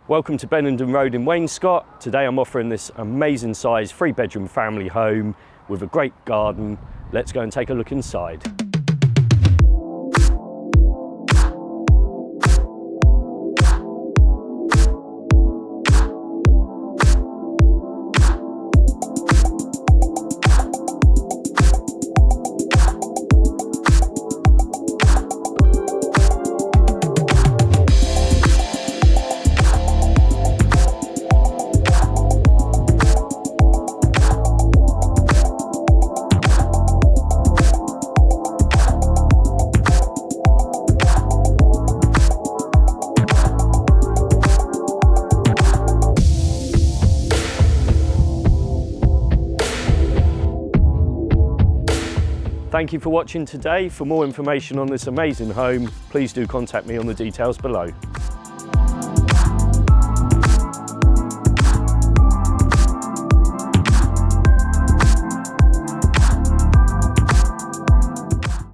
Welcome to Benenden Road in Wainscott. Today I'm offering this amazing size 3-bedroom family home with a great garden. Let's go and take a look inside. Thank you for watching today. For more information on this amazing home, please do contact me on the details below.